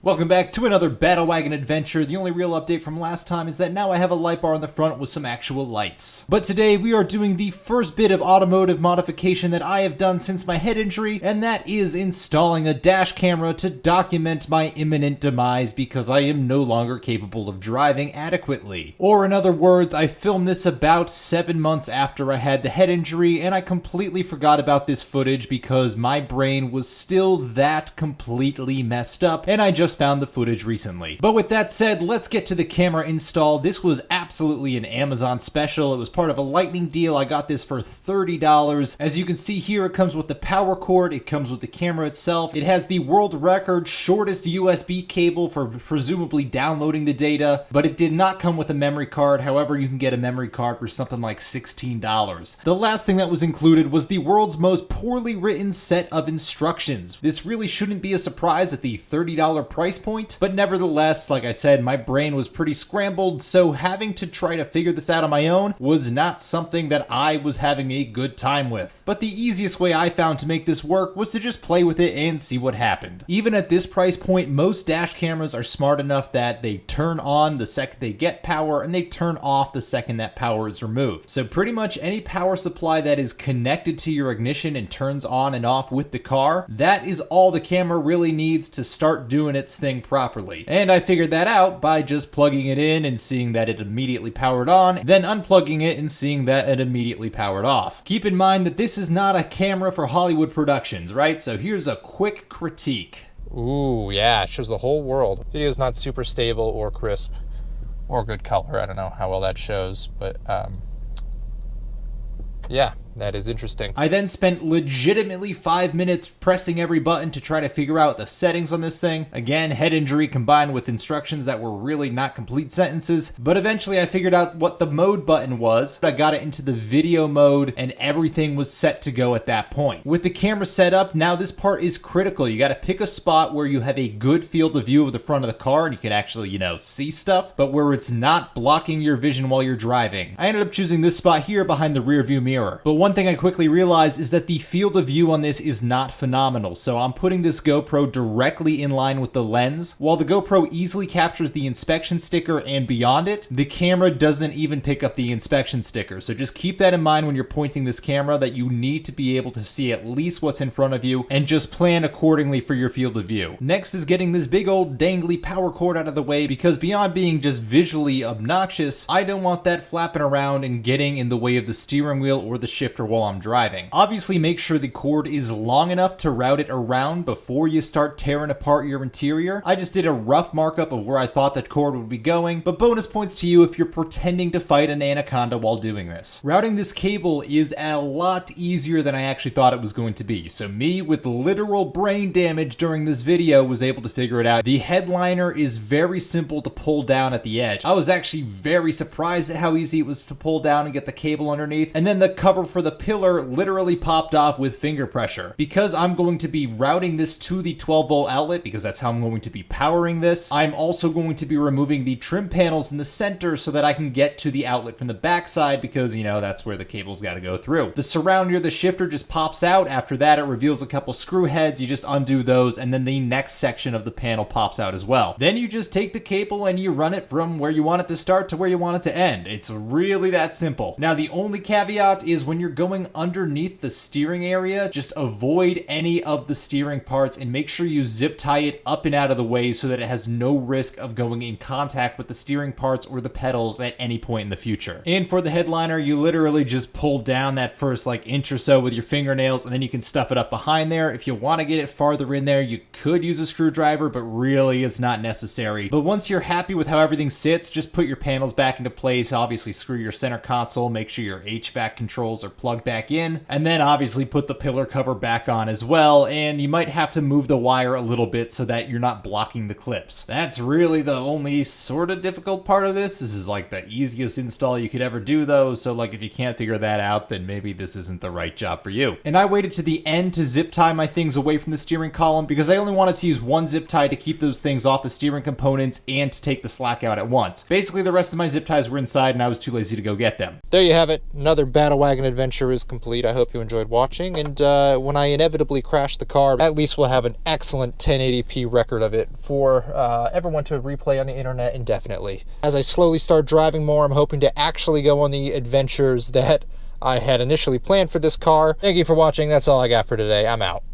Welcome back to another Battle Wagon adventure. The only real update from last time is that now I have a light bar on the front with some actual lights. But today we are doing the first bit of automotive modification that I have done since my head injury, and that is installing a dash camera to document my imminent demise because I am no longer capable of driving adequately. Or in other words, I filmed this about 7 months after I had the head injury, and I completely forgot about this footage because my brain was still that completely messed up, and I just found the footage recently. But with that said, let's get to the camera install. This was absolutely an Amazon special. It was part of a lightning deal. I got this for $30. As you can see here, it comes with the power cord, it comes with the camera itself. It has the world record shortest USB cable for presumably downloading the data, but it did not come with a memory card. However, you can get a memory card for something like $16. The last thing that was included was the world's most poorly written set of instructions. This really shouldn't be a surprise at the $30 price point, but nevertheless, like I said, my brain was pretty scrambled, so having to try to figure this out on my own was not something that I was having a good time with. But the easiest way I found to make this work was to just play with it and see what happened. Even at this price point, most dash cameras are smart enough that they turn on the second they get power and they turn off the second that power is removed. So pretty much any power supply that is connected to your ignition and turns on and off with the car, that is all the camera really needs to start doing its thing properly. And I figured that out by just plugging it in and seeing that it immediately powered on, then unplugging it and seeing that it immediately powered off. Keep in mind that this is not a camera for Hollywood productions, right? So here's a quick critique. Ooh, yeah, it shows the whole world. Video's not super stable or crisp or good color. I don't know how well that shows, but yeah, that is interesting. I then spent legitimately 5 minutes pressing every button to try to figure out the settings on this thing. Again, head injury combined with instructions that were really not complete sentences, but eventually I figured out what the mode button was. I got it into the video mode and everything was set to go at that point. With the camera set up, now this part is critical. You got to pick a spot where you have a good field of view of the front of the car and you can actually, see stuff, but where it's not blocking your vision while you're driving. I ended up choosing this spot here behind the rear view mirror. But one thing I quickly realized is that the field of view on this is not phenomenal, so I'm putting this GoPro directly in line with the lens. While the GoPro easily captures the inspection sticker and beyond it, the camera doesn't even pick up the inspection sticker. So just keep that in mind when you're pointing this camera, that you need to be able to see at least what's in front of you and just plan accordingly for your field of view. Next is getting this big old dangly power cord out of the way, because beyond being just visually obnoxious, I don't want that flapping around and getting in the way of the steering wheel or the shifter while I'm driving. Obviously, make sure the cord is long enough to route it around before you start tearing apart your interior. I just did a rough markup of where I thought that cord would be going, but bonus points to you if you're pretending to fight an anaconda while doing this. Routing this cable is a lot easier than I actually thought it was going to be, so me with literal brain damage during this video was able to figure it out. The headliner is very simple to pull down at the edge. I was actually very surprised at how easy it was to pull down and get the cable underneath, and then the cover for the pillar literally popped off with finger pressure. Because I'm going to be routing this to the 12-volt outlet, because that's how I'm going to be powering this, I'm also going to be removing the trim panels in the center so that I can get to the outlet from the backside, because, that's where the cable's got to go through. The surround near the shifter just pops out. After that, it reveals a couple screw heads. You just undo those, and then the next section of the panel pops out as well. Then you just take the cable and you run it from where you want it to start to where you want it to end. It's really that simple. Now, the only caveat is when you're going underneath the steering area, just avoid any of the steering parts and make sure you zip tie it up and out of the way so that it has no risk of going in contact with the steering parts or the pedals at any point in the future. And for the headliner, you literally just pull down that first inch or so with your fingernails, and then you can stuff it up behind there. If you want to get it farther in there, you could use a screwdriver, but really it's not necessary. But once you're happy with how everything sits, just put your panels back into place. Obviously screw your center console, make sure your HVAC controls are plugged back in, and then obviously put the pillar cover back on as well, and you might have to move the wire a little bit so that you're not blocking the clips. That's really the only sort of difficult part of this. This is the easiest install you could ever do though, so if you can't figure that out, then maybe this isn't the right job for you. And I waited to the end to zip tie my things away from the steering column because I only wanted to use one zip tie to keep those things off the steering components and to take the slack out at once. Basically, the rest of my zip ties were inside and I was too lazy to go get them. There you have it, another Battle Wagon adventure. adventure is complete. I hope you enjoyed watching, and when I inevitably crash the car, at least we'll have an excellent 1080p record of it for everyone to replay on the internet indefinitely. As I slowly start driving more, I'm hoping to actually go on the adventures that I had initially planned for this car. Thank you for watching. That's all I got for today. I'm out.